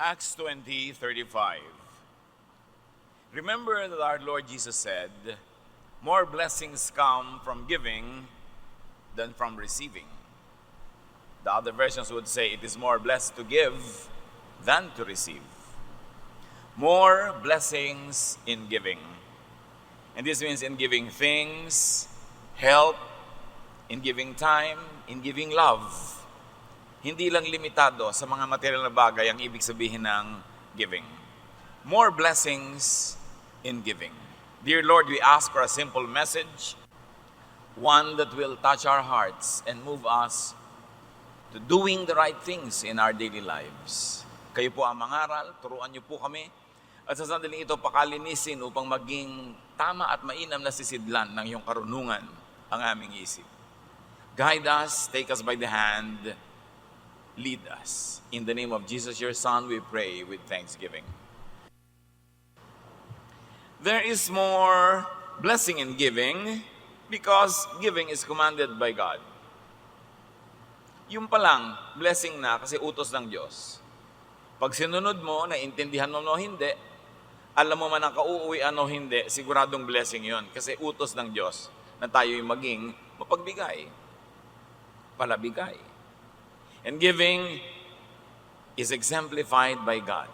Acts 20:35. Remember that our Lord Jesus said, more blessings come from giving than from receiving. The other versions would say it is more blessed to give than to receive. More blessings in giving. And this means in giving things, help, in giving time, in giving love. Hindi lang limitado sa mga material na bagay ang ibig sabihin ng giving. More blessings in giving. Dear Lord, we ask for a simple message, one that will touch our hearts and move us to doing the right things in our daily lives. Kayo po ang mangaral, turuan niyo po kami, at sa sandaling ito pakalinisin upang maging tama at mainam na sisidlan ng iyong karunungan ang aming isip. Guide us, take us by the hand, lead us. In the name of Jesus, your Son, we pray with thanksgiving. There is more blessing in giving because giving is commanded by God. Yung pa lang, blessing na kasi utos ng Diyos. Pag sinunod mo, naintindihan mo o hindi, alam mo man ang kauuwian o hindi, siguradong blessing yon kasi utos ng Diyos na tayo'y maging mapagbigay, palabigay. And giving is exemplified by God.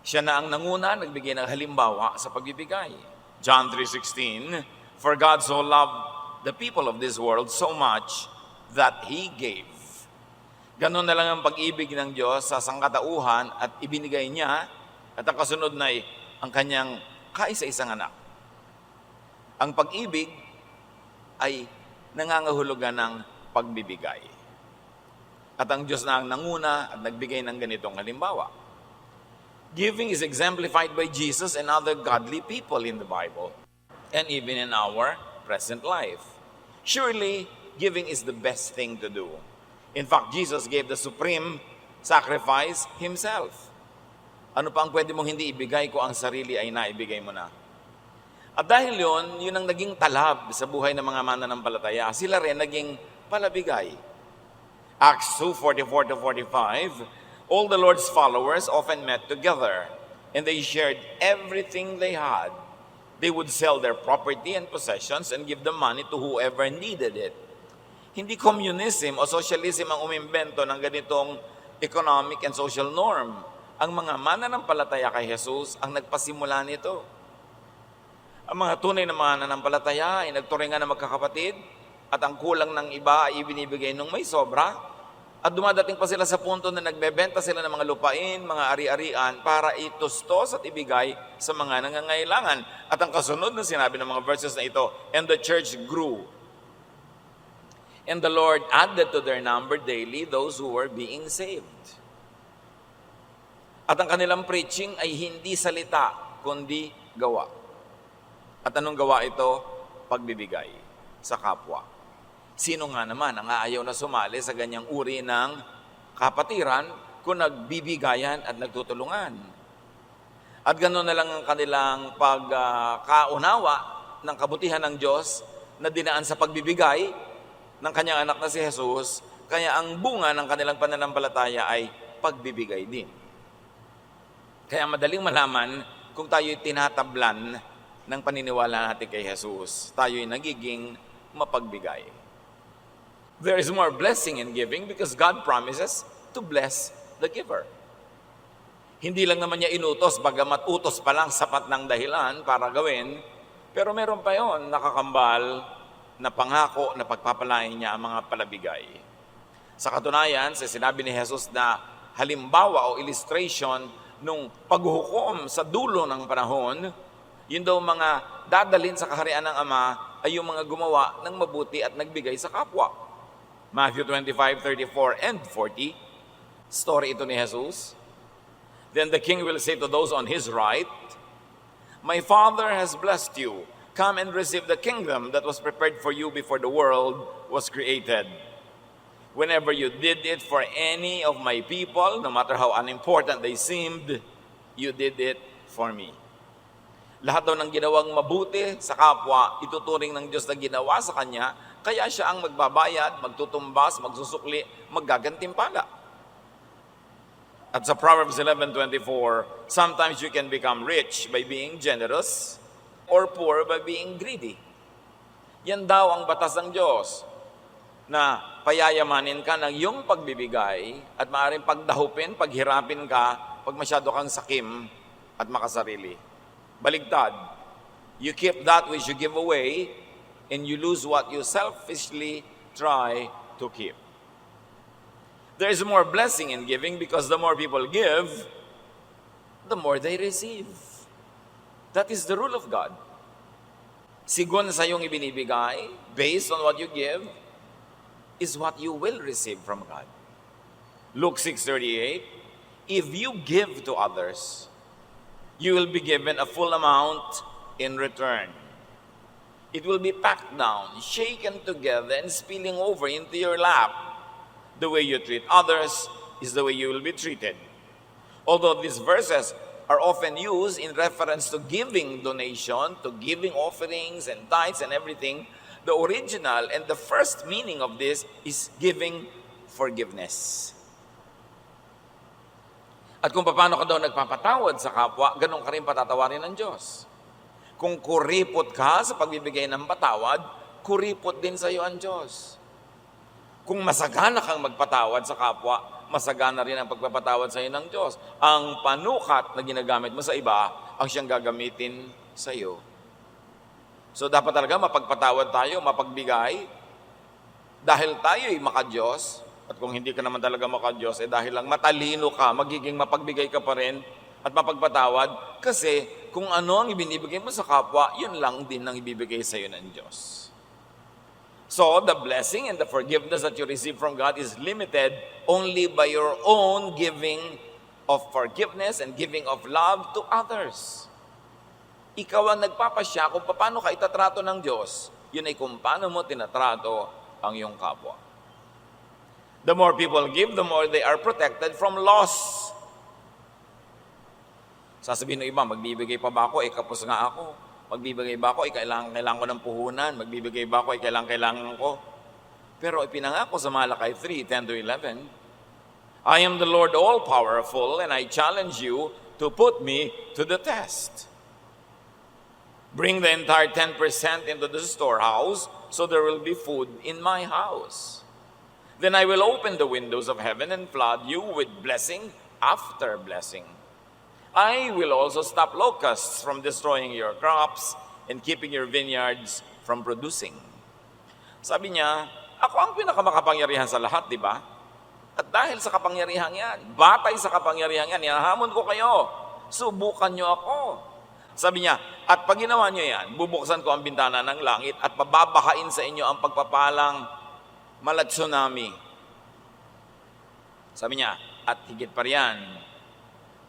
Siya na ang nanguna, nagbigay ng halimbawa sa pagbibigay. John 3:16, for God so loved the people of this world so much that He gave. Ganon na lang ang pag-ibig ng Diyos sa sangkatauhan at ibinigay niya at ang kasunod na ay ang kanyang kaisa-isang anak. Ang pag-ibig ay nangangahulugan ng pagbibigay. At ang Diyos na ang nanguna at nagbigay ng ganitong halimbawa. Giving is exemplified by Jesus and other godly people in the Bible and even in our present life. Surely, giving is the best thing to do. In fact, Jesus gave the supreme sacrifice Himself. Ano pa ang pwede mong hindi ibigay kung ang sarili ay naibigay mo na? At dahil yun ang naging talab sa buhay ng mga mananampalataya. Sila rin naging palabigay. Acts 2:44-45, all the Lord's followers often met together, and they shared everything they had. They would sell their property and possessions and give the money to whoever needed it. Hindi communism o socialism ang umimbento ng ganitong economic and social norm. Ang mga mananampalataya kay Jesus ang nagpasimula nito. Ang mga tunay na mananampalataya ay nagturingan na magkakapatid at ang kulang ng iba ay ibinibigay nung may sobra. At dumadating pa sila sa punto na nagbebenta sila ng mga lupain, mga ari-arian para itustos at ibigay sa mga nangangailangan. At ang kasunod na sinabi ng mga verses na ito, and the church grew. And the Lord added to their number daily those who were being saved. At ang kanilang preaching ay hindi salita, kundi gawa. At anong gawa ito? Pagbibigay sa kapwa. Sino nga naman ang aayaw na sumali sa ganyang uri ng kapatiran kung nagbibigayan at nagtutulungan? At ganoon na lang ang kanilang pagkaunawa ng kabutihan ng Diyos na dinaan sa pagbibigay ng kanyang anak na si Jesus, kaya ang bunga ng kanilang pananampalataya ay pagbibigay din. Kaya madaling malaman kung tayo'y tinatablan ng paniniwala natin kay Jesus, tayo'y nagiging mapagbigay. There is more blessing in giving because God promises to bless the giver. Hindi lang naman niya inutos, bagamat utos pa lang sapat ng dahilan para gawin, pero meron pa yon nakakambal na pangako na pagpapalain niya ang mga palabigay. Sa katunayan, sa sinabi ni Jesus na halimbawa o illustration nung paghuhukom sa dulo ng panahon, yun daw mga dadalhin sa kaharian ng Ama ay yung mga gumawa ng mabuti at nagbigay sa kapwa. Matthew 25:34 and 40, story ito ni Jesus. Then the king will say to those on his right, my Father has blessed you. Come and receive the kingdom that was prepared for you before the world was created. Whenever you did it for any of my people, no matter how unimportant they seemed, you did it for me. Lahat daw ng ginawang mabuti sa kapwa, ituturing ng Diyos na ginawa sa Kanya, kaya siya ang magbabayad, magtutumbas, magsusukli, maggagantimpala. At sa Proverbs 11:24, sometimes you can become rich by being generous or poor by being greedy. Yan daw ang batas ng Diyos, na payayamanin ka ng iyong pagbibigay at maaaring pagdahupin, paghirapin ka pag masyado kang sakim at makasarili. Baligtad, you keep that which you give away and you lose what you selfishly try to keep. There is more blessing in giving because the more people give, the more they receive. That is the rule of God. Sigon sa iyong ibinibigay, based on what you give, is what you will receive from God. Luke 6:38, if you give to others, you will be given a full amount in return. It will be packed down, shaken together, and spilling over into your lap. The way you treat others is the way you will be treated. Although these verses are often used in reference to giving donation, to giving offerings and tithes and everything, the original and the first meaning of this is giving forgiveness. At kung paano ka daw nagpapatawad sa kapwa, ganun ka rin patatawarin ng Diyos. Kung kuripot ka sa pagbibigay ng patawad, kuripot din sa iyo ang Diyos. Kung masagana kang magpatawad sa kapwa, masagana rin ang pagpapatawad sa iyo ng Diyos. Ang panukat na ginagamit mo sa iba, ang siyang gagamitin sa iyo. So dapat talaga mapagpatawad tayo, mapagbigay, dahil tayo'y maka-Diyos, at kung hindi ka naman talaga maka-Diyos, dahil lang matalino ka, magiging mapagbigay ka pa rin, at mapagpatawad, kasi kung ano ang ibinibigay mo sa kapwa, yun lang din ang ibibigay sa iyo ng Diyos. So, the blessing and the forgiveness that you receive from God is limited only by your own giving of forgiveness and giving of love to others. Ikaw ang nagpapasya kung paano ka itatrato ng Diyos. Yun ay kung paano mo tinatrato ang iyong kapwa. The more people give, the more they are protected from loss. Sasabihin ng iba, magbibigay pa ba ako? Kapos nga ako. Magbibigay ba ako? Kailangan ko ng puhunan. Magbibigay ba ako? Kailangan ko. Pero ipinangako sa Malakay 3:10-11, I am the Lord all-powerful, and I challenge you to put me to the test. Bring the entire 10% into the storehouse, so there will be food in my house. Then I will open the windows of heaven and flood you with blessing after blessing. I will also stop locusts from destroying your crops and keeping your vineyards from producing. Sabi niya, ako ang pinakamakapangyarihan sa lahat, di ba? At dahil sa kapangyarihan yan, batay sa kapangyarihan yan, hinahamon ko kayo, subukan niyo ako. Sabi niya, at pag ginawa niyo yan, bubuksan ko ang bintana ng langit at pababahain sa inyo ang pagpapalang tsunami. Sabi niya, at higit pa riyan,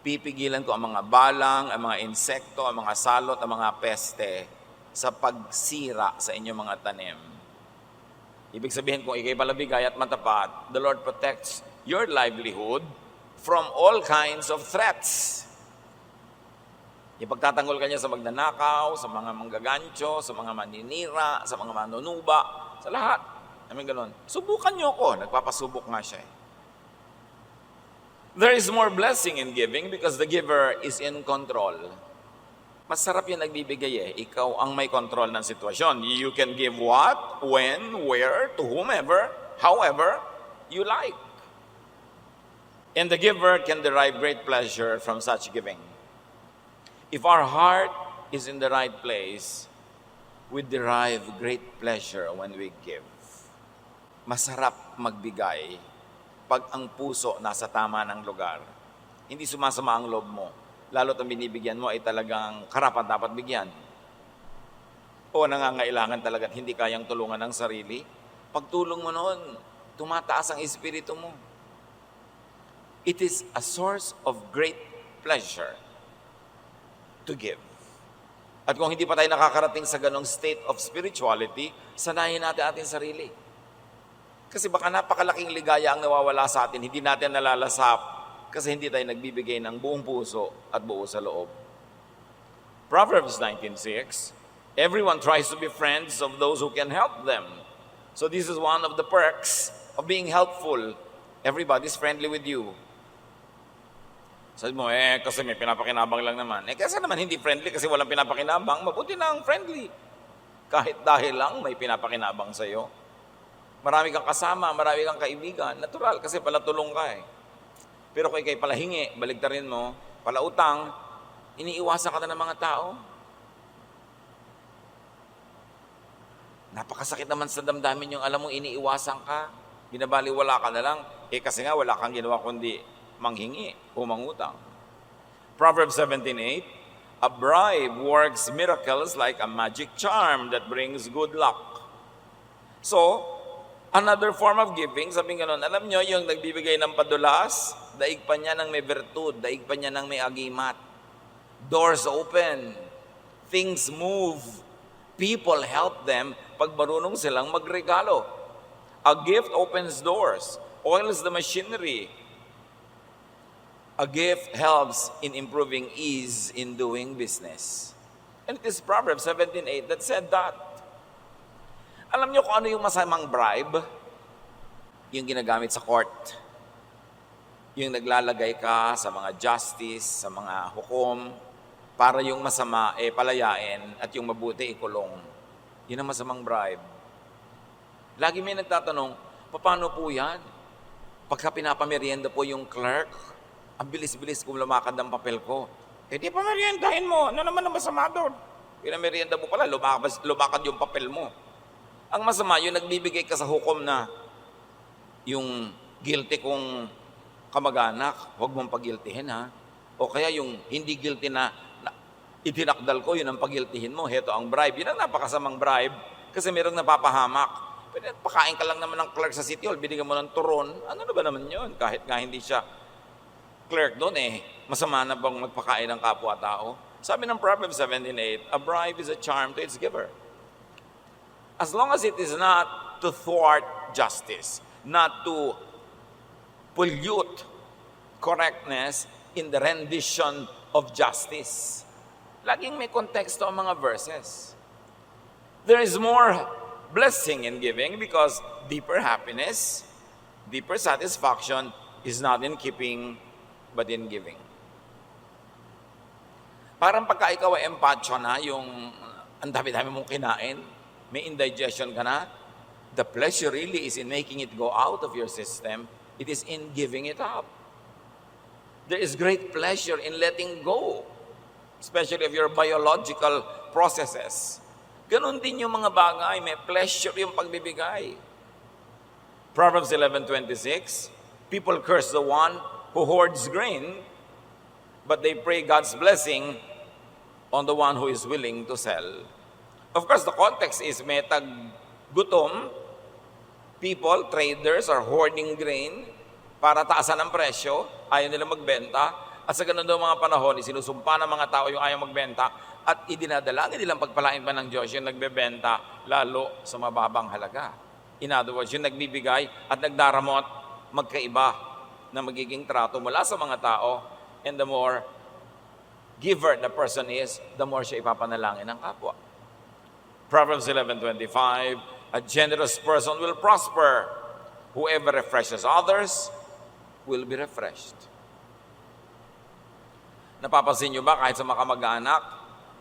pipigilan ko ang mga balang, ang mga insekto, ang mga salot, ang mga peste sa pagsira sa inyong mga tanim. Ibig sabihin, kung ikay palabigay at matapat, the Lord protects your livelihood from all kinds of threats. Ipagtatanggol ka niya sa magnanakaw, sa mga manggagancho, sa mga maninira, sa mga manunuba, sa lahat. Amin ganun. Subukan niyo ako. Nagpapasubok nga siya eh. There is more blessing in giving because the giver is in control. Masarap yung nagbibigay eh. Ikaw ang may control ng sitwasyon. You can give what, when, where, to whomever, however you like. And the giver can derive great pleasure from such giving. If our heart is in the right place, we derive great pleasure when we give. Masarap magbigay pag ang puso nasa tama ng lugar. Hindi sumasama ang loob mo. Lalo't ang binibigyan mo ay talagang karapat dapat bigyan. O nangangailangan talaga at hindi kayang tulungan ng sarili. Pagtulong mo noon, tumataas ang espiritu mo. It is a source of great pleasure to give. At kung hindi pa tayo nakakarating sa ganong state of spirituality, sanayin natin ating sarili. Kasi baka napakalaking ligaya ang nawawala sa atin, hindi natin nalalasap kasi hindi tayo nagbibigay ng buong puso at buo sa loob. Proverbs 19:6, everyone tries to be friends of those who can help them. So this is one of the perks of being helpful. Everybody's friendly with you. Sabi mo, kasi may pinapakinabang lang naman. Kasi naman hindi friendly kasi walang pinapakinabang, mabuti na ang friendly. Kahit dahil lang may pinapakinabang sa'yo. Marami kang kasama, marami kang kaibigan. Natural, kasi palatulong ka eh. Pero kung ikay palahingi, baligtarin mo, palautang, iniiwasan ka na ng mga tao. Napakasakit naman sa damdamin yung alam mo, iniiwasan ka. Binabaliwala ka na lang. Kasi nga wala kang ginawa kundi manghingi o mangutang. Proverbs 17:8, a bribe works miracles like a magic charm that brings good luck. So, another form of giving, sabi nga nun, alam nyo, yung nagbibigay ng padulas, daig pa niya ng may virtud, daig pa niya ng may agimat. Doors open, things move, people help them pag marunong silang magregalo. A gift opens doors, oils the machinery. A gift helps in improving ease in doing business. And it is Proverbs 17:8 that said that. Alam niyo kung ano yung masamang bribe? Yung ginagamit sa court. Yung naglalagay ka sa mga justice, sa mga hukom, para yung masama palayain at yung mabuti ikulong. Yun ang masamang bribe. Lagi may nagtatanong, paano po yan? Pagka pinapamerienda po yung clerk, ang bilis-bilis kung lumakad ang papel ko. Di pa meriendahin mo. Ano naman ang masama doon? Pinamerienda mo pala, lumakad yung papel mo. Ang masama, yung nagbibigay ka sa hukom na yung guilty kong kamag-anak, huwag mong pagiltihin ha. O kaya yung hindi guilty na itinakdal ko, yun ang pagiltihin mo. Heto ang bribe. Yun ang napakasamang bribe kasi mayroong napapahamak. Pero pakain ka lang naman ng clerk sa City Hall, binigyan mo ng turon. Ano na ba naman yun? Kahit nga hindi siya clerk doon masama na bang magpakain ng kapwa-tao? Sabi ng Proverbs 17:8, a bribe is a charm to its giver. As long as it is not to thwart justice, not to pollute correctness in the rendition of justice. Laging may konteksto ang mga verses. There is more blessing in giving because deeper happiness, deeper satisfaction is not in keeping but in giving. Parang pagka ikaw ay empacho na, yung ang dami-dami mong kinain, may indigestion ka na, the pleasure really is in making it go out of your system. It is in giving it up. There is great pleasure in letting go, especially of your biological processes. Ganon din yung mga bagay, may pleasure yung pagbibigay. Proverbs 11:26, people curse the one who hoards grain, but they pray God's blessing on the one who is willing to sell. Of course, the context is may tag-gutom, people, traders are hoarding grain para taasan ang presyo, ayaw nila magbenta, at sa ganun daw mga panahon, isinusumpa ng mga tao yung ayaw magbenta, at idinadalangin nilang pagpalain pa ng Diyos yung nagbebenta, lalo sa mababang halaga. In other words, yung nagbibigay at nagdaramot, magkaiba na magiging trato mula sa mga tao, and the more giver the person is, the more siya ipapanalangin ng kapwa. Proverbs 11:25, a generous person will prosper. Whoever refreshes others will be refreshed. Napapansin nyo ba kahit sa mga kamag-anak,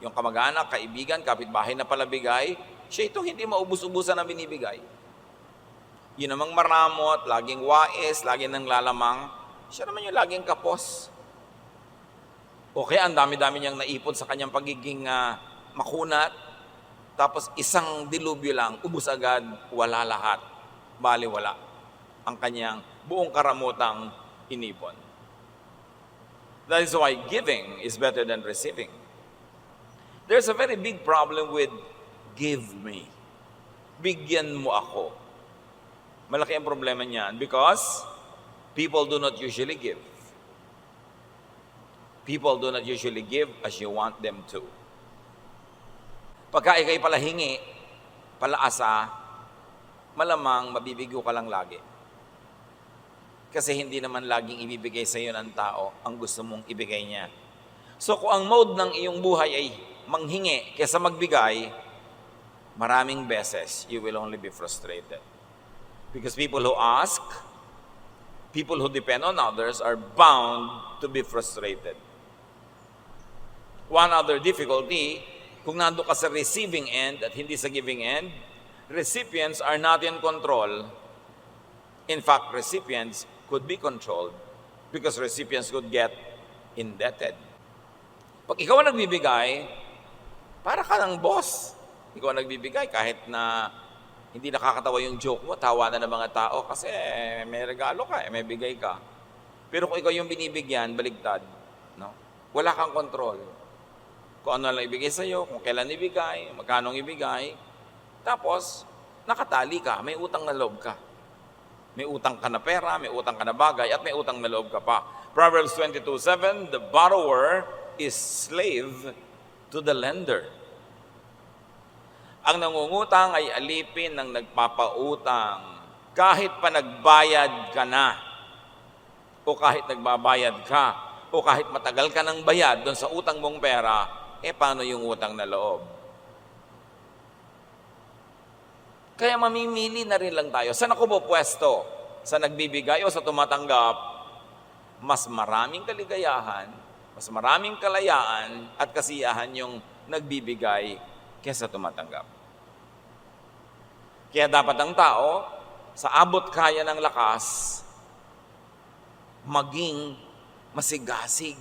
yung kamag-anak, kaibigan, kapitbahay na palabigay, siya itong hindi maubos-ubusan na binibigay. Yun namang maramot, laging wais, laging nang lalamang, siya naman yung laging kapos. O kaya ang dami-dami niyang naipon sa kanyang pagiging makunat, tapos isang dilubyo lang, ubus agad, wala lahat, baliwala ang kanyang buong karamutang inipon. That is why giving is better than receiving. There's a very big problem with give me. Bigyan mo ako. Malaki ang problema niyan because people do not usually give. People do not usually give as you want them to. Pagka ikay palahingi, palaasa, malamang mabibigo ka lang lagi. Kasi hindi naman laging ibibigay sa iyo ng tao ang gusto mong ibigay niya. So kung ang mode ng iyong buhay ay manghingi kaysa magbigay, maraming beses you will only be frustrated. Because people who ask, people who depend on others are bound to be frustrated. One other difficulty, kung nando ka sa receiving end at hindi sa giving end, recipients are not in control. In fact, recipients could be controlled because recipients could get indebted. Pag ikaw ang nagbibigay, para ka ng boss. Ikaw ang nagbibigay kahit na hindi nakakatawa yung joke mo, tawa na ng mga tao kasi may regalo ka, may bigay ka. Pero kung ikaw yung binibigyan, baligtad. No? Wala kang control. Kung ano lang ibigay sa'yo, kung kailan ibigay, magkano ibigay. Tapos, nakatali ka, may utang na loob ka. May utang ka na pera, may utang ka na bagay, at may utang na loob ka pa. Proverbs 22:7, the borrower is slave to the lender. Ang nangungutang ay alipin ng nagpapautang. Kahit pa nagbayad ka na, o kahit nagbabayad ka, o kahit matagal ka ng bayad doon sa utang mong pera, paano yung utang na loob? Kaya mamimili na rin lang tayo. Saan ako pwesto? Sa nagbibigay o sa tumatanggap? Mas maraming kaligayahan, mas maraming kalayaan at kasiyahan yung nagbibigay kaysa tumatanggap. Kaya dapat ang tao, sa abot kaya ng lakas, maging masigasig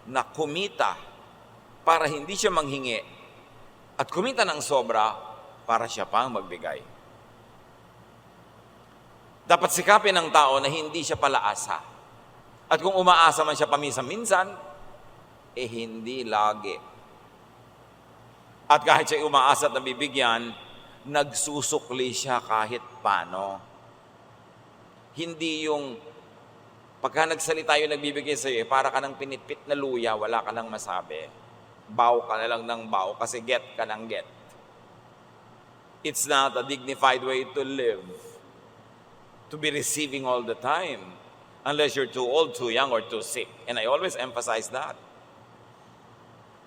na kumita para hindi siya manghingi at kumita ng sobra para siya pang magbigay. Dapat sikapin ng tao na hindi siya palaasa. At kung umaasa man siya paminsan-minsan, hindi lagi. At kahit siya umaasa at nabibigyan, nagsusukli siya kahit paano. Hindi yung pagka nagsalita yung nagbibigay sa iyo, para ka ng pinitpit na luya, wala ka nang masabi. Bow ka na lang ng bow kasi get ka ng get. It's not a dignified way to live. To be receiving all the time. Unless you're too old, too young, or too sick. And I always emphasize that.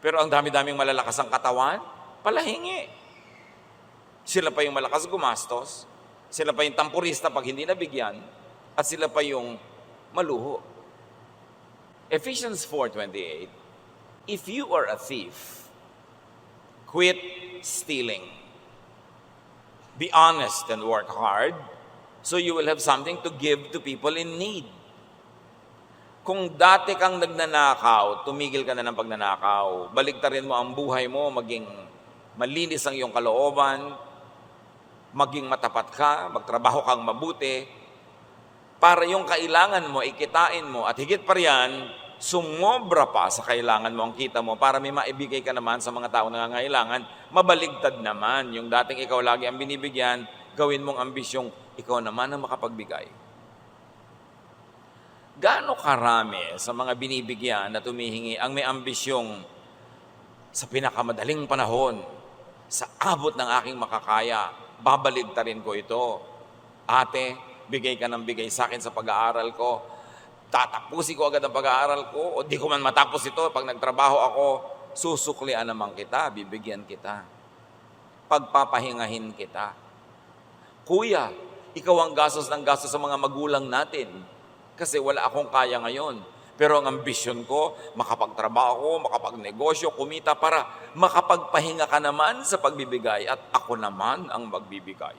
Pero ang dami-daming malalakas ang katawan, palahingi. Sila pa yung malakas gumastos. Sila pa yung tampurista pag hindi nabigyan. At sila pa yung maluho. Ephesians 4:28, if you are a thief, quit stealing. Be honest and work hard so you will have something to give to people in need. Kung dati kang nagnanakaw, tumigil ka na ng pagnanakaw. Baligtarin mo ang buhay mo, maging malinis ang iyong kalooban, maging matapat ka, magtrabaho kang mabuti, para yung kailangan mo, ikitain mo, at higit pa riyan, sumobra pa sa kailangan mo ang kita mo para may maibigay ka naman sa mga tao na nangangailangan, mabaligtad naman. Yung dating ikaw lagi ang binibigyan, gawin mong ambisyong ikaw naman ang makapagbigay. Gaano karami sa mga binibigyan na tumihingi ang may ambisyong sa pinakamadaling panahon, sa abot ng aking makakaya, babaligtarin ko ito. Ate, bigay ka ng bigay sa akin sa pag-aaral ko. Tatapusin ko agad ang pag-aaral ko, o di ko man matapos ito, pag nagtrabaho ako, susuklian naman kita, bibigyan kita. Pagpapahingahin kita. Kuya, ikaw ang gastos ng gastos sa mga magulang natin, kasi wala akong kaya ngayon. Pero ang ambisyon ko, makapagtrabaho, makapagnegosyo, kumita para makapagpahinga ka naman sa pagbibigay at ako naman ang magbibigay.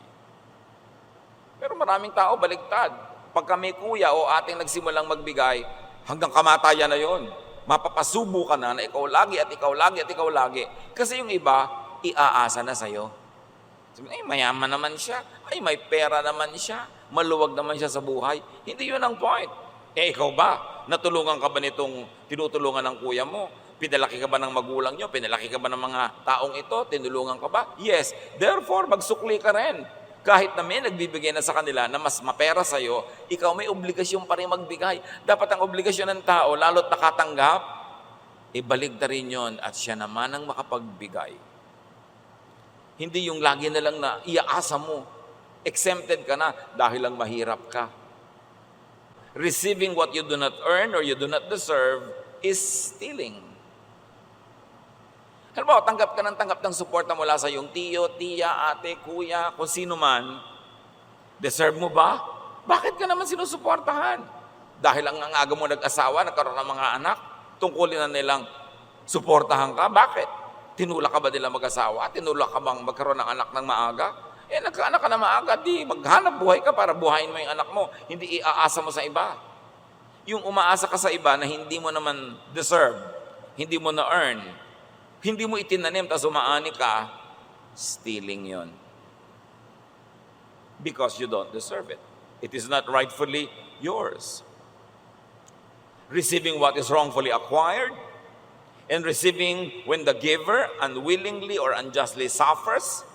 Pero maraming tao baligtad. Pagka may kuya o ating nagsimulang magbigay, hanggang kamatayan na yon. Mapapasubo ka na ikaw lagi at ikaw lagi at ikaw lagi. Kasi yung iba, iaasa na sa'yo. Sabi, mayaman naman siya. Ay, may pera naman siya. Maluwag naman siya sa buhay. Hindi yun ang point. Ikaw ba? Natulungan ka ba nitong tinutulungan ng kuya mo? Pinalaki ka ba ng magulang nyo? Pinalaki ka ba ng mga taong ito? Tinulungan ka ba? Yes. Therefore, magsukli ka rin. Kahit na may nagbibigay na sa kanila na mas mapera sa'yo, ikaw may obligasyon pa rin magbigay. Dapat ang obligasyon ng tao, lalo't nakatanggap, ibaligtarin yon at siya naman ang makapagbigay. Hindi yung lagi na lang na iaasa mo, exempted ka na dahil lang mahirap ka. Receiving what you do not earn or you do not deserve is stealing. Halimbawa, tanggap ka ng suporta mula sa iyong tiyo, tiya, ate, kuya, kung sino man. Deserve mo ba? Bakit ka naman sinusuportahan? Dahil ang aga mo nag-asawa, nagkaroon ng mga anak, tungkulin na nilang suportahan ka. Bakit? Tinulak ka ba nila mag-asawa? Tinulak ka bang magkaroon ng anak ng maaga? Nagkaanak ka na maaga, di maghanap buhay ka para buhayin mo yung anak mo. Hindi iaasa mo sa iba. Yung umaasa ka sa iba na hindi mo naman deserve, hindi mo na-earn, hindi mo itinanim, tapos umaani ka, stealing yon. Because you don't deserve it. It is not rightfully yours. Receiving what is wrongfully acquired, and receiving when the giver unwillingly or unjustly suffers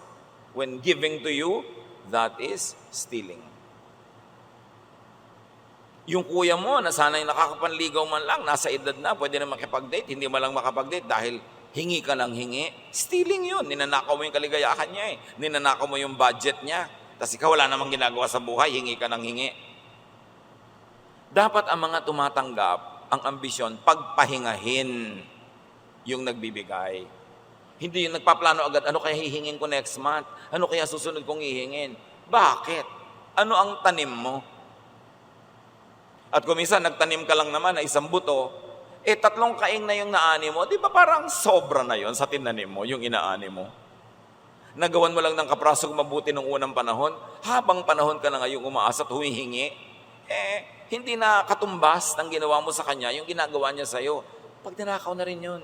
when giving to you, that is stealing. Yung kuya mo na sana'y nakakapanligaw man lang, nasa edad na, pwede na makipag-date, hindi mo lang makapag-date dahil hingi ka lang hingi, stealing yun. Ninanakaw mo yung kaligayahan niya Ninanakaw mo yung budget niya. Tapos ikaw wala namang ginagawa sa buhay, hingi ka ng hingi. Dapat ang mga tumatanggap, ang ambisyon, pagpahingahin yung nagbibigay. Hindi yung nagpaplano agad, ano kaya hihingin ko next month? Ano kaya susunod kong hihingin? Bakit? Ano ang tanim mo? At kung minsan nagtanim ka lang naman na isang buto, 3 kaing na yung naani mo, di ba parang sobra na yon sa tinanim mo, yung inaani mo? Nagawan mo lang ng kaprasong mabuti nung unang panahon, habang panahon ka na ngayong umaasa at humihingi, hindi na katumbas ng ginawa mo sa kanya, yung ginagawa niya sa'yo. Pag tinakaw na rin yun.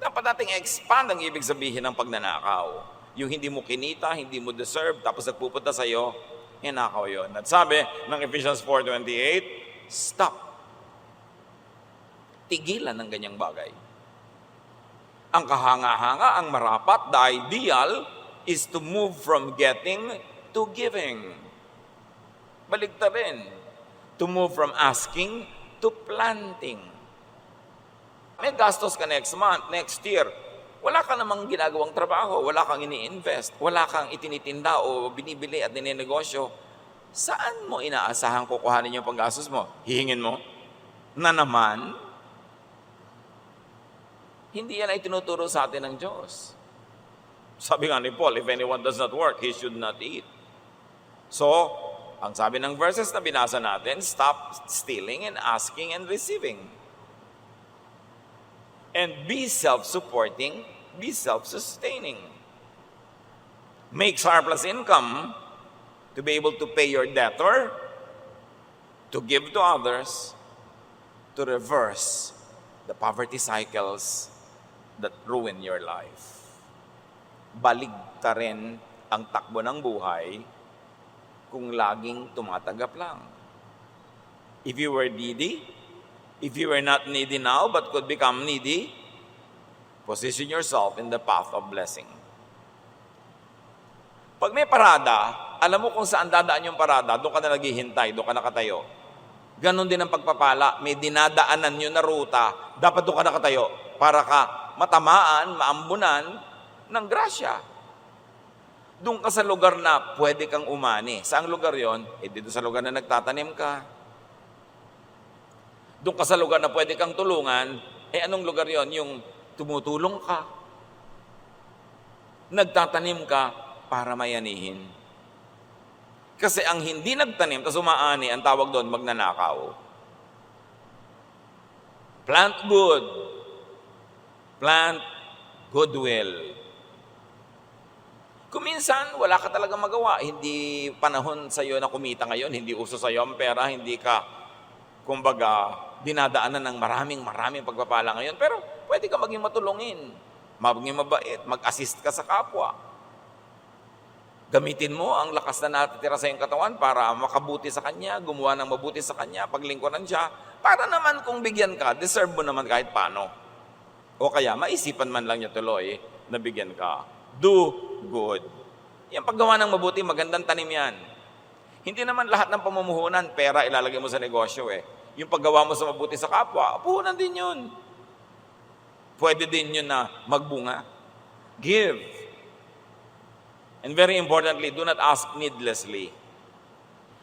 Dapat nating expand ang ibig sabihin ng pagnanakaw. Yung hindi mo kinita, hindi mo deserve, tapos nagpupunta sa'yo, hinakaw yun. At sabi ng Ephesians 4:28, stop. Tigilan ng ganyang bagay. Ang kahanga-hanga, ang marapat, the ideal is to move from getting to giving. Baligtad rin. To move from asking to planting. May gastos ka next month, next year. Wala ka namang ginagawang trabaho, wala kang ini-invest, wala kang itinitinda o binibili at ninenegosyo. Saan mo inaasahan kukuhanin yung panggastos mo? Hihingin mo? Na naman? Hindi yan ay tinuturo sa atin ng Diyos. Sabi nga ni Paul, if anyone does not work, he should not eat. So, ang sabi ng verses na binasa natin, stop stealing and asking and receiving. And be self-supporting, be self-sustaining. Make surplus income to be able to pay your debtor, to give to others, to reverse the poverty cycles that ruin your life. Baligta rin ang takbo ng buhay kung laging tumatanggap lang. If you were needy, if you were not needy now but could become needy, position yourself in the path of blessing. Pag may parada, alam mo kung saan dadaan yung parada, doon ka na naghihintay, doon ka nakatayo. Ganon din ang pagpapala, may dinadaanan yun na ruta, dapat doon ka nakatayo para ka matamaan, maambunan ng grasya. Doon ka sa lugar na pwede kang umani. Saang lugar yon? Dito sa lugar na nagtatanim ka. Doon ka sa lugar na pwede kang tulungan. Anong lugar yon? Yung tumutulong ka. Nagtatanim ka para mayanihin. Kasi ang hindi nagtanim, tas umaani, ang tawag doon, magnanakaw. Plant good. Plant goodwill. Kung minsan, wala ka talaga magawa. Hindi panahon sa iyo na kumita ngayon, hindi uso sa iyo ang pera, hindi ka, kumbaga, dinadaanan ng maraming pagpapala ngayon. Pero pwede ka maging matulungin, maging mabait, mag-assist ka sa kapwa. Gamitin mo ang lakas na natitira sa iyong katawan para makabuti sa kanya, gumawa ng mabuti sa kanya, paglingkuran siya, para naman kung bigyan ka, deserve mo naman kahit paano. O kaya, maisipan man lang niya tuloy na bigyan ka. Do good. Yung paggawa ng mabuti, magandang tanim yan. Hindi naman lahat ng pamumuhunan, pera ilalagay mo sa negosyo Yung paggawa mo sa mabuti sa kapwa, puhunan din yun. Pwede din yun na magbunga. Give. And very importantly, do not ask needlessly.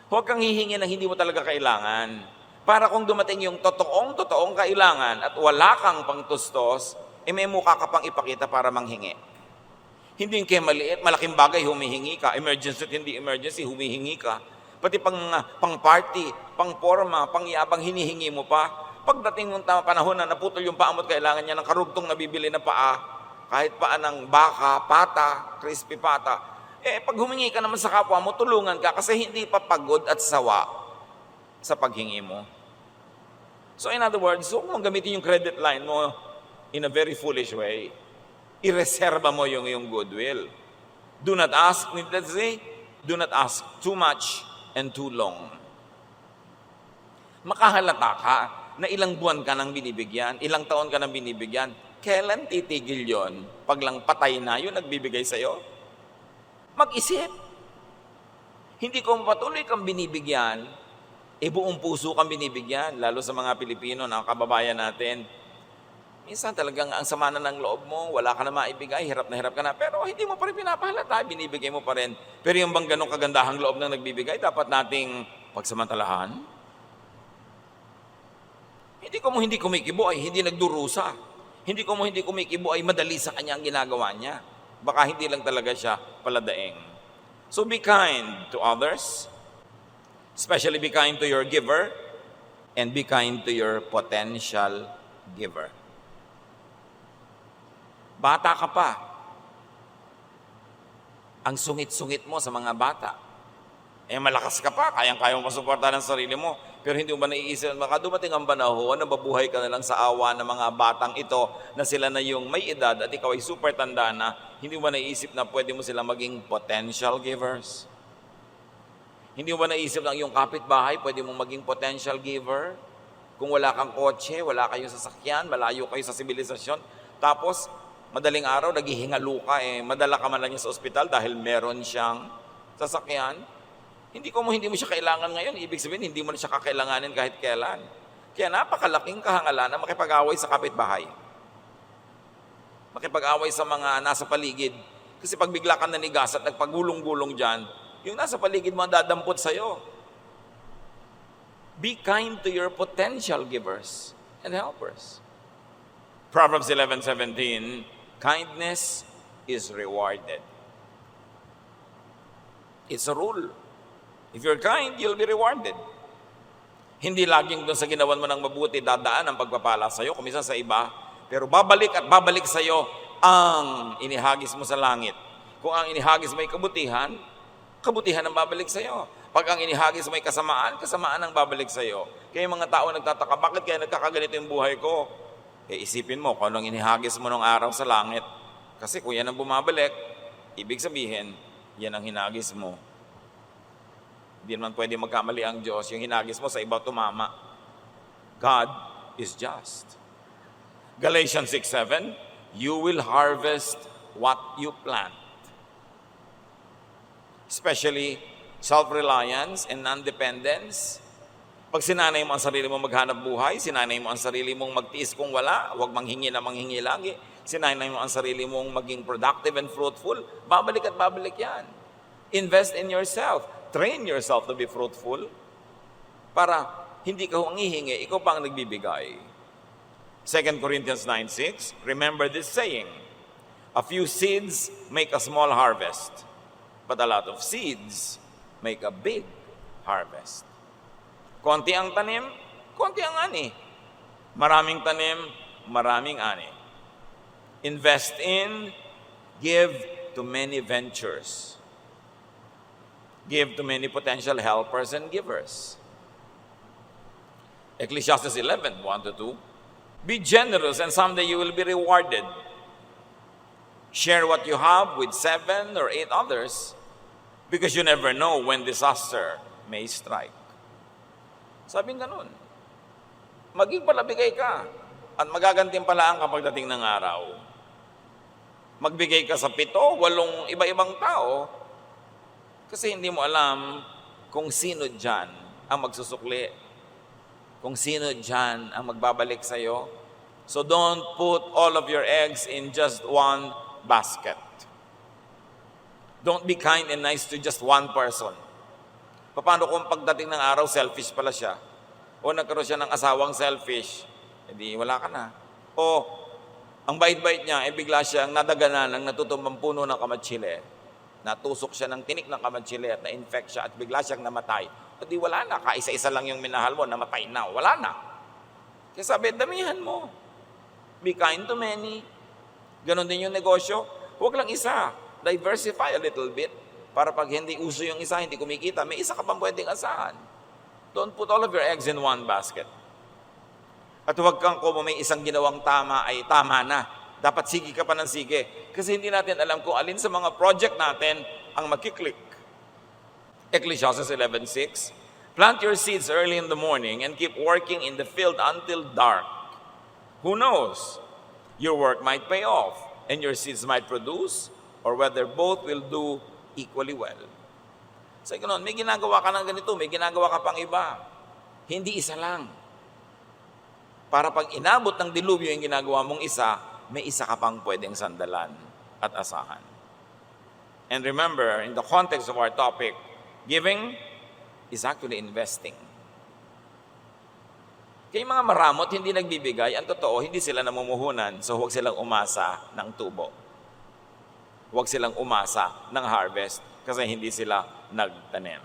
Huwag kang hihingi na hindi mo talaga kailangan. Para kung dumating yung totoong kailangan at wala kang pangtustos, may mukha ka pang ipakita para manghingi. Hindi kayo maliit, malaking bagay, humihingi ka. Emergency at hindi emergency, humihingi ka. Pati pang party, pang forma, pang yabang hinihingi mo pa. Pagdating ng panahon na naputol yung paa mo at kailangan niya ng karugtong nabibili na paa, kahit paa ng baka, pata, crispy pata, pag humingi ka naman sa kapwa mo, tulungan ka kasi hindi pa pagod at sawa sa paghingi mo. So in other words, huwag mong gamitin yung credit line mo in a very foolish way. Ireserba mo yung goodwill. Do not ask, let's say, do not ask too much and too long. Makahalata ka na ilang buwan ka nang binibigyan, ilang taon ka nang binibigyan. Kailan titigil yon? Pag lang patay na yun, nagbibigay sa'yo? Mag-isip. Hindi ko patuloy kang binibigyan, buong puso kang binibigyan, lalo sa mga Pilipino na kababayan natin. Minsan talagang ang sama na ng loob mo, wala ka na maibigay, hirap ka na, pero hindi mo pa rin pinapahalata, binibigay mo pa rin. Pero yung bang ganong kagandahang loob ng nagbibigay, dapat nating pagsamantalahan. Hindi kumikibo ay hindi nagdurusa. Hindi kumikibo ay madali sa kanya ang ginagawa niya. Baka hindi lang talaga siya paladaing. So be kind to others, especially be kind to your giver, and be kind to your potential giver. Bata ka pa. Ang sungit-sungit mo sa mga bata. Malakas ka pa, kayang-kaya mo masuportahan ang sarili mo. Pero hindi mo ba naiisip, baka dumating ang panahon na babuhay ka na lang sa awa ng mga batang ito na sila na yung may edad at ikaw ay super tanda na, hindi mo ba naiisip na pwede mo sila maging potential givers? Hindi mo ba naisip na yung kapitbahay, pwede mong maging potential giver? Kung wala kang kotse, wala kayong sasakyan, malayo kayo sa sibilisasyon, tapos madaling araw, naghihingalo ka, madala ka man lang niya sa ospital dahil meron siyang sasakyan. Hindi mo siya kailangan ngayon, ibig sabihin, hindi mo na siya kakailanganin kahit kailan. Kaya napakalaking kahangalan na makipag-away sa kapitbahay. Makipag-away sa mga nasa paligid. Kasi pag bigla ka nanigas at nagpagulong-gulong dyan, yung nasa paligid mo dadampot sa'yo. Be kind to your potential givers and helpers. Proverbs 11:17, kindness is rewarded. It's a rule. If you're kind, you'll be rewarded. Hindi laging doon sa ginawan mo ng mabuti dadaan ang pagpapala sa'yo, kuminsan sa iba, pero babalik at babalik sa'yo ang inihagis mo sa langit. Kung ang inihagis may kabutihan, kabutihan ang babalik sa'yo. Pag ang inihagis may kasamaan, kasamaan ang babalik sa'yo. Kaya yung mga tao nagtataka, bakit kaya nagkakaganito yung buhay ko? Isipin mo kung anong inihagis mo ng araw sa langit. Kasi kung yan ang bumabalik, ibig sabihin, yan ang hinagis mo. Hindi naman pwede magkamali ang Diyos. Yung hinagis mo sa iba tumama. God is just. Galatians 6:7, you will harvest what you plant. Especially self-reliance and non-dependence. Pag sinanay mo ang sarili mo maghanap buhay, sinanay mo ang sarili mong magtiis kung wala, huwag manghingi na manghingi lagi, sinanay mo ang sarili mong maging productive and fruitful, babalik at babalik yan. Invest in yourself. Train yourself to be fruitful para hindi ka humihingi, ikaw pa ang nagbibigay. 2 Corinthians 9:6, remember this saying, a few seeds make a small harvest, but a lot of seeds make a big harvest. Konti ang tanim, konti ang ani. Maraming tanim, maraming ani. Invest in, give to many ventures. Give to many potential helpers and givers. Ecclesiastes 11:1-2. Be generous and someday you will be rewarded. Share what you have with 7 or 8 others because you never know when disaster may strike. Sabing ganun. Maging palabigay ka at magagantimpalaan ka pagdating ng araw. Magbigay ka sa 7, 8 iba-ibang tao kasi hindi mo alam kung sino dyan ang magsusukli, kung sino dyan ang magbabalik sa'yo. So don't put all of your eggs in just one basket. Don't be kind and nice to just one person. Paano kung pagdating ng araw, selfish pala siya? O nagkaroon siya ng asawang selfish, edi wala ka na. O ang bait-bait niya, bigla siyang nadaganan ng natutumbang puno ng kamatsile. natusok siya ng tinik ng kamantsili at na-infect siya at bigla siyang namatay, o di wala na, kaisa-isa lang yung minahal mo, namatay na, wala na. Kaya sabi, damihan mo. Be kind to many. Ganon din yung negosyo. Huwag lang isa. Diversify a little bit. Para pag hindi uso yung isa, hindi kumikita, may isa ka pang pwedeng asahan. Don't put all of your eggs in one basket. At huwag kang kung may isang ginawang tama ay tama na. Dapat sige ka pa ng sige. Kasi hindi natin alam kung alin sa mga project natin ang magkiklik. Ecclesiastes 11:6, plant your seeds early in the morning and keep working in the field until dark. Who knows? Your work might pay off and your seeds might produce, or whether both will do equally well. So, ganun, may ginagawa ka ng ganito, may ginagawa ka pang iba. Hindi isa lang. Para pag inabot ng dilubyo yung ginagawa mong isa, may isa ka pang pwedeng sandalan at asahan. And remember, in the context of our topic, giving is actually investing. Kaya mga maramot, hindi nagbibigay, ang totoo, hindi sila namumuhunan, so huwag silang umasa ng tubo. Huwag silang umasa ng harvest kasi hindi sila nagtanim.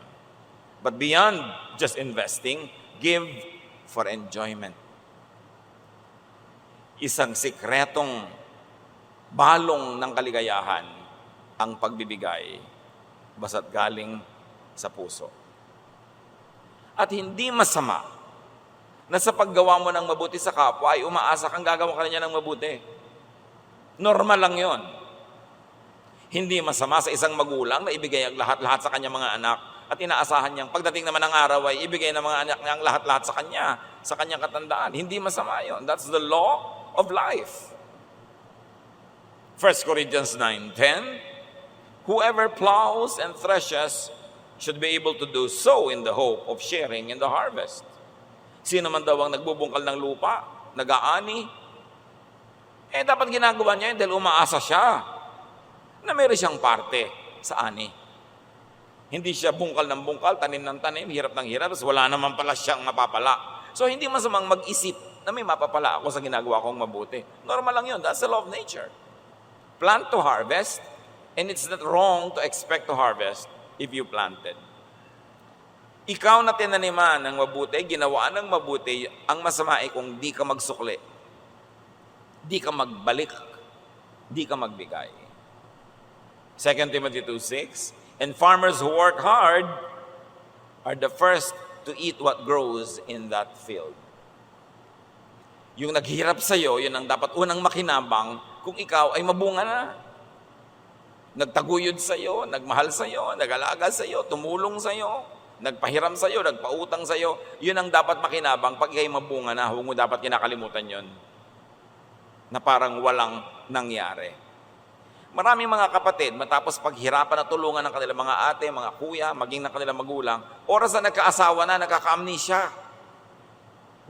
But beyond just investing, give for enjoyment. Isang sikretong balong ng kaligayahan ang pagbibigay basta't galing sa puso. At hindi masama na sa paggawa mo ng mabuti sa kapwa ay umaasa kang gagawa ka niya ng mabuti. Normal lang yon. Hindi masama sa isang magulang na ibigay ang lahat-lahat sa kanyang mga anak at inaasahan niyang pagdating naman ng araw ay ibigay ng mga anak niya ang lahat-lahat sa kanyang katandaan. Hindi masama yon. That's the law of life. 1 Corinthians 9:10, whoever plows and threshes should be able to do so in the hope of sharing in the harvest. Sino man daw ang nagbubungkal ng lupa, nag-aani, dapat ginagawa niya yun dahil umaasa siya na meron siyang parte sa ani. Hindi siya bungkal ng bungkal, tanim ng tanim, hirap ng hirap, tapos wala naman pala siyang mapapala. So hindi masamang mag-isip na may mapapala ako sa ginagawa kong mabuti. Normal lang yun. That's the law of nature. Plant to harvest, and it's not wrong to expect to harvest if you planted. Ikaw na tinaniman ng mabuti, ginawaan ng mabuti, ang masama ay kung di ka magsukli, di ka magbalik, di ka magbigay. 2 Timothy 2:6, and farmers who work hard are the first to eat what grows in that field. Yung naghirap sa'yo, yun ang dapat unang makinabang kung ikaw ay mabunga na. Nagtaguyod sa'yo, nagmahal sa'yo, nag-alaga sa'yo, tumulong sa'yo, nagpahiram sa'yo, nagpautang sa'yo, yun ang dapat makinabang pag ikay mabunga na, huwag mo dapat kinakalimutan yun. Na parang walang nangyari. Maraming mga kapatid, matapos paghirapan na tulungan ng kanilang mga ate, mga kuya, maging ng kanilang magulang, oras na nagkaasawa na, nagkaka-amnesia.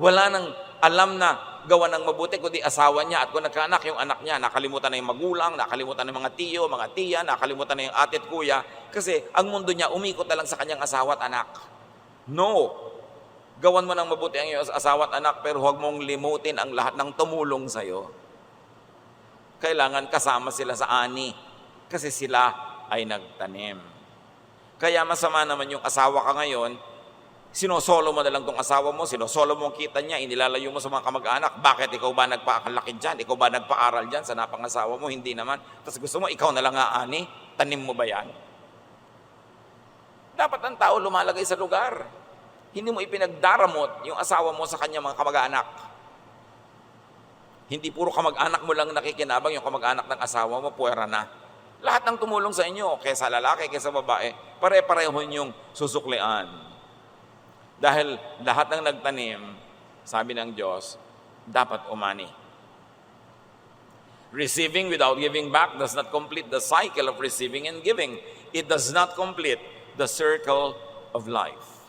Wala nang alam na gawa ng mabuti, kundi asawa niya. At kung nagkaanak, yung anak niya, nakalimutan na yung magulang, nakalimutan na yung mga tiyo, mga tiya, nakalimutan na yung ate at kuya. Kasi ang mundo niya, umikot na lang sa kanyang asawa at anak. No. Gawan mo ng mabuti ang iyong asawa at anak, pero huwag mong limutin ang lahat ng tumulong sa'yo. Kailangan kasama sila sa ani, kasi sila ay nagtanim. Kaya masama naman yung asawa ka ngayon, sinosolo mo na lang tong asawa mo, sinosolo mo ang kita niya, inilalayo mo sa mga kamag-anak. Bakit? Ikaw ba nagpaakalaki dyan? Ikaw ba nagpaaral dyan sa napangasawa mo? Hindi naman. Tapos gusto mo, ikaw na lang aani? Tanim mo ba yan? Dapat ang tao lumalagay sa lugar. Hindi mo ipinagdaramot yung asawa mo sa kanya mga kamag-anak. Hindi puro kamag-anak mo lang nakikinabang, yung kamag-anak ng asawa mo, puwera na. Lahat ng tumulong sa inyo, kaysa lalaki, kaysa babae, pare-pareho yung susuklian. Dahil lahat ng nagtanim, sabi ng Diyos, dapat umani. Receiving without giving back does not complete the cycle of receiving and giving. It does not complete the circle of life.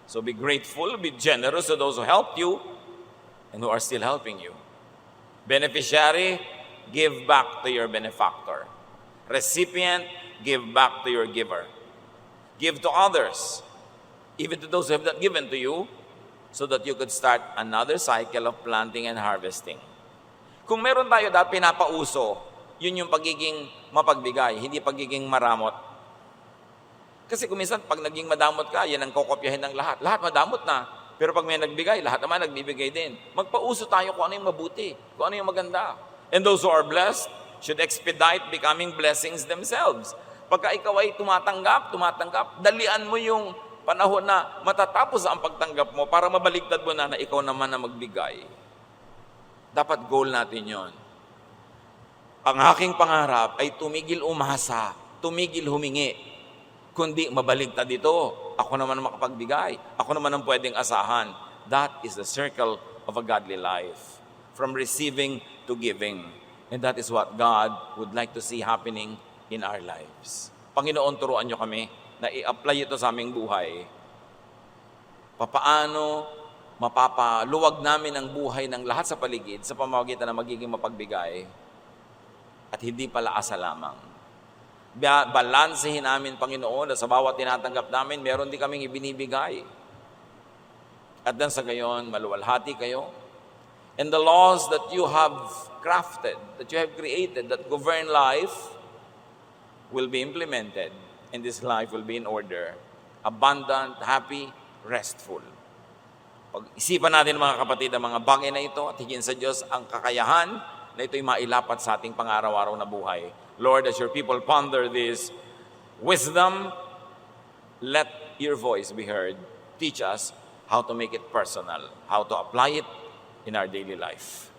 So be grateful, be generous to those who helped you and who are still helping you. Beneficiary, give back to your benefactor. Recipient, give back to your giver. Give to others, even to those who have not given to you, so that you could start another cycle of planting and harvesting. Kung meron tayo dahil pinapauso yun yung pagiging mapagbigay, hindi pagiging maramot. Kasi kung minsan, pag naging madamot ka, yan ang kokopyahin ng lahat. Lahat madamot na. Pero pag may nagbigay, lahat naman nagbibigay din. Magpauso tayo kung ano yung mabuti, kung ano yung maganda. And those who are blessed should expedite becoming blessings themselves. Pagka ikaw ay tumatanggap, dalian mo yung panahon na matatapos ang pagtanggap mo para mabaligtad mo na ikaw naman na magbigay. Dapat goal natin yon. Ang aking pangarap ay tumigil umasa, tumigil humingi, kundi mabaligtad dito. Ako naman ang makapagbigay. Ako naman ang pwedeng asahan. That is the circle of a godly life. From receiving to giving. And that is what God would like to see happening in our lives. Panginoon, turuan niyo kami na i-apply ito sa aming buhay. Papaano mapapaluwag namin ang buhay ng lahat sa paligid sa pamamagitan ng magiging mapagbigay at hindi pala asa lamang. Balansehin namin, Panginoon, na sa bawat tinatanggap namin, meron din kaming ibinibigay. At dan sa gayon, maluwalhati kayo. And the laws that you have crafted, that you have created, that govern life, will be implemented. And this life will be in order. Abundant, happy, restful. Pag-isipan natin, mga kapatid, ang mga bagay na ito at higit sa Diyos ang kakayahan na ito'y mailapat sa ating pang-araw-araw na buhay. Lord, as your people ponder this wisdom, let your voice be heard. Teach us how to make it personal, how to apply it in our daily life.